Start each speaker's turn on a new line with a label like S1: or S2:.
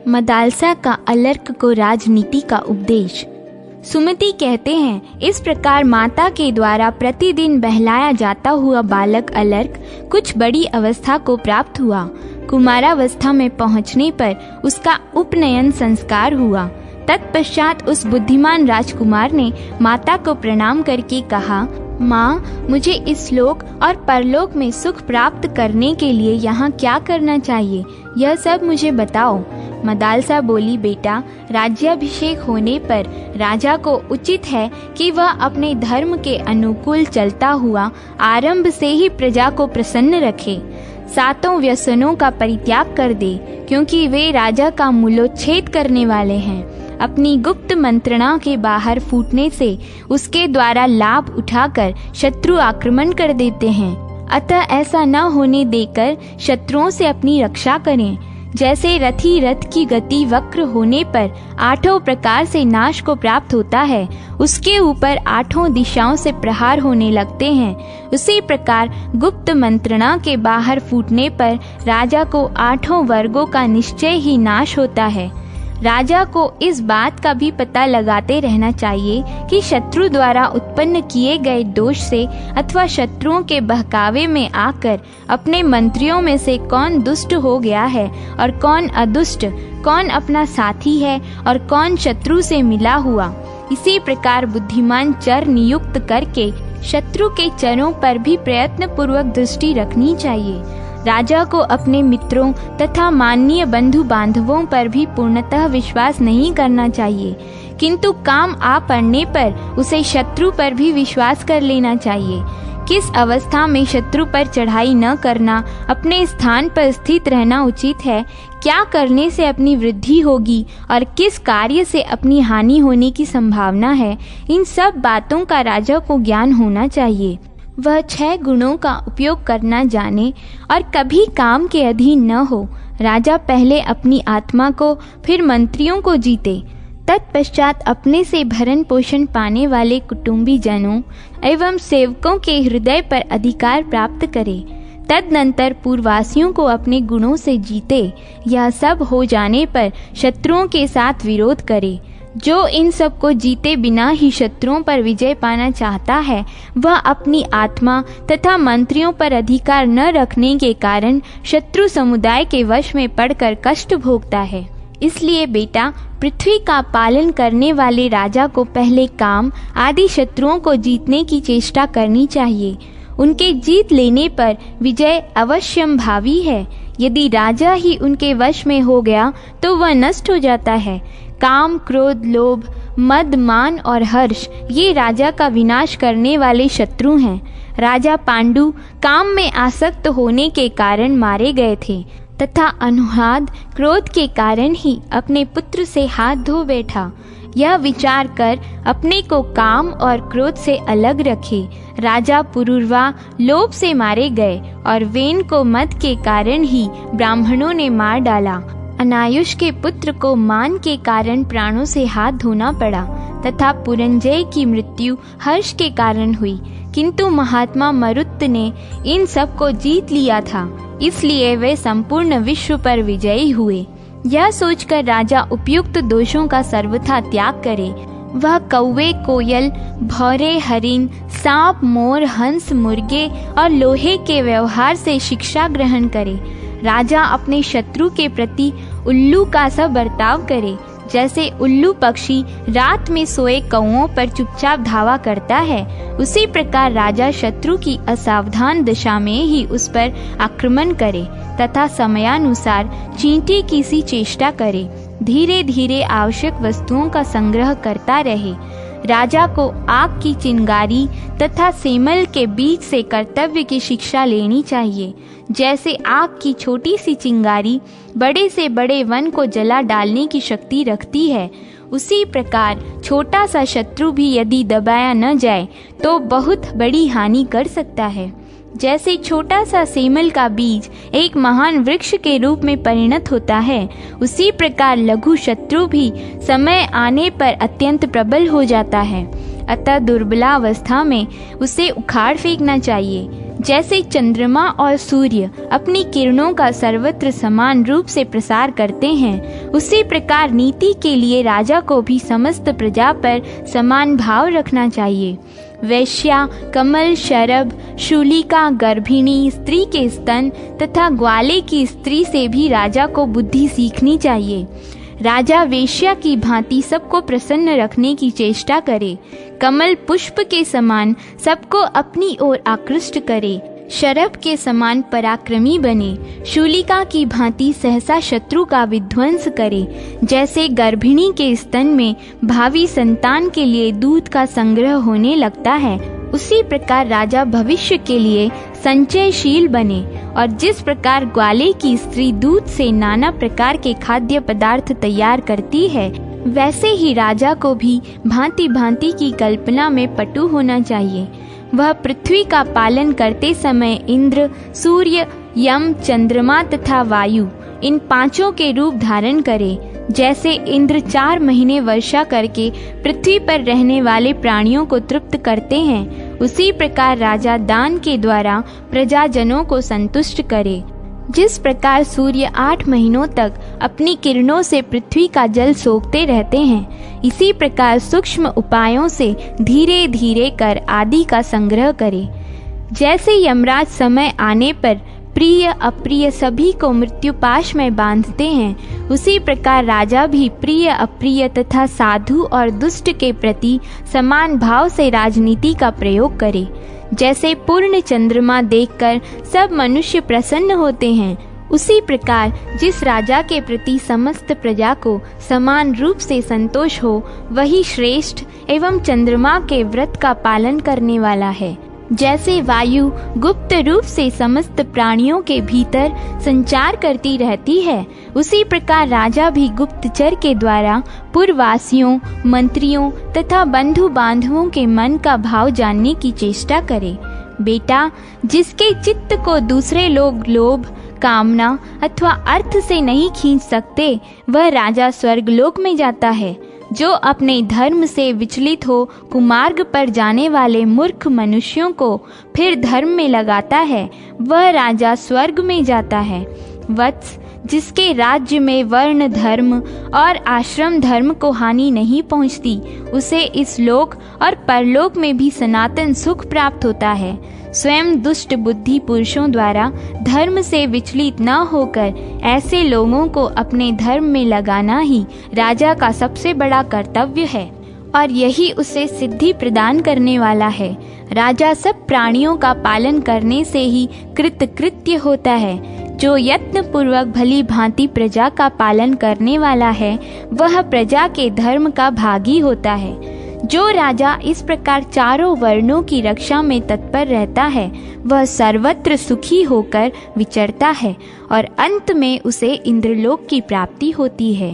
S1: मदालसा का अलर्क को राजनीति का उपदेश। सुमति कहते हैं, इस प्रकार माता के द्वारा प्रतिदिन बहलाया जाता हुआ बालक अलर्क कुछ बड़ी अवस्था को प्राप्त हुआ। कुमारावस्था में पहुंचने पर उसका उपनयन संस्कार हुआ। तत्पश्चात उस बुद्धिमान राजकुमार ने माता को प्रणाम करके कहा, माँ, मुझे इस लोक और परलोक में सुख प्राप्त करने के लिए यहाँ क्या करना चाहिए, यह सब मुझे बताओ। मदालसा बोली, बेटा, राज्याभिषेक होने पर राजा को उचित है कि वह अपने धर्म के अनुकूल चलता हुआ आरंभ से ही प्रजा को प्रसन्न रखे। सातों व्यसनों का परित्याग कर दे, क्योंकि वे राजा का मूलोच्छेद करने वाले हैं। अपनी गुप्त मंत्रणा के बाहर फूटने से उसके द्वारा लाभ उठाकर शत्रु आक्रमण कर देते हैं। अतः ऐसा न होने देकर शत्रुओं से अपनी रक्षा करें। जैसे रथी रथ की गति वक्र होने पर आठों प्रकार से नाश को प्राप्त होता है, उसके ऊपर आठों दिशाओं से प्रहार होने लगते हैं, उसी प्रकार गुप्त मंत्रणा के बाहर फूटने पर राजा को आठों वर्गों का निश्चय ही नाश होता है। राजा को इस बात का भी पता लगाते रहना चाहिए कि शत्रु द्वारा उत्पन्न किए गए दोष से अथवा शत्रुओं के बहकावे में आकर अपने मंत्रियों में से कौन दुष्ट हो गया है और कौन अदुष्ट, कौन अपना साथी है और कौन शत्रु से मिला हुआ। इसी प्रकार बुद्धिमान चर नियुक्त करके शत्रु के चरों पर भी प्रयत्न पूर्वक दृष्टि रखनी चाहिए। राजा को अपने मित्रों तथा माननीय बंधु बांधवों पर भी पूर्णतः विश्वास नहीं करना चाहिए, किंतु काम आ पड़ने पर उसे शत्रु पर भी विश्वास कर लेना चाहिए। किस अवस्था में शत्रु पर चढ़ाई न करना, अपने स्थान पर स्थित रहना उचित है, क्या करने से अपनी वृद्धि होगी और किस कार्य से अपनी हानि होने की संभावना है, इन सब बातों का राजा को ज्ञान होना चाहिए। वह 6 गुणों का उपयोग करना जाने और कभी काम के अधीन न हो। राजा पहले अपनी आत्मा को, फिर मंत्रियों को जीते, तत्पश्चात अपने से भरण पोषण पाने वाले कुटुंबी जनों एवं सेवकों के हृदय पर अधिकार प्राप्त करे। तदनंतर पूर्ववासियों को अपने गुणों से जीते। यह सब हो जाने पर शत्रुओं के साथ विरोध करे। जो इन सब को जीते बिना ही शत्रुओं पर विजय पाना चाहता है, वह अपनी आत्मा तथा मंत्रियों पर अधिकार न रखने के कारण शत्रु समुदाय के वश में पड़कर कष्ट भोगता है। इसलिए बेटा, पृथ्वी का पालन करने वाले राजा को पहले काम आदि शत्रुओं को जीतने की चेष्टा करनी चाहिए। उनके जीत लेने पर विजय अवश्यंभावी है। यदि राजा ही उनके वश में हो गया तो वह नष्ट हो जाता है। काम, क्रोध, लोभ, मद, मान और हर्ष ये राजा का विनाश करने वाले शत्रु हैं। राजा पांडु काम में आसक्त होने के कारण मारे गए थे तथा अनुहाद क्रोध के कारण ही अपने पुत्र से हाथ धो बैठा। यह विचार कर अपने को काम और क्रोध से अलग रखे। राजा पुरुरवा लोभ से मारे गए और वेन को मद के कारण ही ब्राह्मणों ने मार डाला। अनायुष के पुत्र को मान के कारण प्राणों से हाथ धोना पड़ा तथा पुरंजय की मृत्यु हर्ष के कारण हुई, किंतु महात्मा मरुत ने इन सब को जीत लिया था, इसलिए वे संपूर्ण विश्व पर विजयी हुए। यह सोचकर राजा उपयुक्त दोषों का सर्वथा त्याग करे। वह कौवे, कोयल, भौरे, हरिण, सांप, मोर, हंस, मुर्गे और लोहे के व्यवहार से शिक्षा ग्रहण करे। राजा अपने शत्रु के प्रति उल्लू का सा बर्ताव करे। जैसे उल्लू पक्षी रात में सोए कौओं पर चुपचाप धावा करता है, उसी प्रकार राजा शत्रु की असावधान दशा में ही उस पर आक्रमण करे तथा समयानुसार चींटी की सी चेष्टा करे। धीरे धीरे आवश्यक वस्तुओं का संग्रह करता रहे। राजा को आग की चिंगारी तथा सेमल के बीच से कर्तव्य की शिक्षा लेनी चाहिए। जैसे आग की छोटी सी चिंगारी बड़े से बड़े वन को जला डालने की शक्ति रखती है, उसी प्रकार छोटा सा शत्रु भी यदि दबाया न जाए तो बहुत बड़ी हानि कर सकता है। जैसे छोटा सा सेमल का बीज एक महान वृक्ष के रूप में परिणत होता है, उसी प्रकार लघु शत्रु भी समय आने पर अत्यंत प्रबल हो जाता है। अतः दुर्बलावस्था में उसे उखाड़ फेंकना चाहिए। जैसे चंद्रमा और सूर्य अपनी किरणों का सर्वत्र समान रूप से प्रसार करते हैं, उसी प्रकार नीति के लिए राजा को भी समस्त प्रजा पर समान भाव रखना चाहिए। वैश्या, कमल, शरभ, शूलिका, गर्भिणी स्त्री के स्तन तथा ग्वाले की स्त्री से भी राजा को बुद्धि सीखनी चाहिए। राजा वेश्या की भांति सबको प्रसन्न रखने की चेष्टा करे, कमल पुष्प के समान सबको अपनी ओर आकृष्ट करे, शरभ के समान पराक्रमी बने, शूलिका की भांति सहसा शत्रु का विध्वंस करे। जैसे गर्भिणी के स्तन में भावी संतान के लिए दूध का संग्रह होने लगता है, उसी प्रकार राजा भविष्य के लिए संचयशील बने। और जिस प्रकार ग्वाले की स्त्री दूध से नाना प्रकार के खाद्य पदार्थ तैयार करती है, वैसे ही राजा को भी भांति भांति की कल्पना में पटु होना चाहिए। वह पृथ्वी का पालन करते समय इंद्र, सूर्य, यम, चंद्रमा तथा वायु इन पांचों के रूप धारण करे। जैसे इंद्र 4 महीने वर्षा करके पृथ्वी पर रहने वाले प्राणियों को तृप्त करते हैं, उसी प्रकार राजा दान के द्वारा प्रजाजनों को संतुष्ट करे। जिस प्रकार सूर्य 8 महीनों तक अपनी किरणों से पृथ्वी का जल सोखते रहते हैं, इसी प्रकार सूक्ष्म उपायों से धीरे धीरे कर आदि का संग्रह करे। जैसे यमराज समय आने पर प्रिय अप्रिय सभी को मृत्युपाश में बांधते हैं, उसी प्रकार राजा भी प्रिय अप्रिय तथा साधु और दुष्ट के प्रति समान भाव से राजनीति का प्रयोग करे। जैसे पूर्ण चंद्रमा देखकर सब मनुष्य प्रसन्न होते हैं, उसी प्रकार जिस राजा के प्रति समस्त प्रजा को समान रूप से संतोष हो, वही श्रेष्ठ एवं चंद्रमा के व्रत का पालन करने वाला है। जैसे वायु गुप्त रूप से समस्त प्राणियों के भीतर संचार करती रहती है, उसी प्रकार राजा भी गुप्तचर के द्वारा पुरवासियों, मंत्रियों तथा बंधु बांधवों के मन का भाव जानने की चेष्टा करे। बेटा, जिसके चित्त को दूसरे लोग लोभ, कामना अथवा अर्थ से नहीं खींच सकते, वह राजा स्वर्गलोक में जाता है। जो अपने धर्म से विचलित हो कुमार्ग पर जाने वाले मूर्ख मनुष्यों को फिर धर्म में लगाता है, वह राजा स्वर्ग में जाता है। वत्स, जिसके राज्य में वर्ण धर्म और आश्रम धर्म को हानि नहीं पहुंचती, उसे इस लोक और परलोक में भी सनातन सुख प्राप्त होता है। स्वयं दुष्ट बुद्धि पुरुषों द्वारा धर्म से विचलित न होकर ऐसे लोगों को अपने धर्म में लगाना ही राजा का सबसे बड़ा कर्तव्य है और यही उसे सिद्धि प्रदान करने वाला है। राजा सब प्राणियों का पालन करने से ही कृतकृत्य होता है। जो यत्न पूर्वक भली भांति प्रजा का पालन करने वाला है, वह प्रजा के धर्म का भागी होता है। जो राजा इस प्रकार चारों वर्णों की रक्षा में तत्पर रहता है, वह सर्वत्र सुखी होकर विचरता है और अंत में उसे इंद्रलोक की प्राप्ति होती है।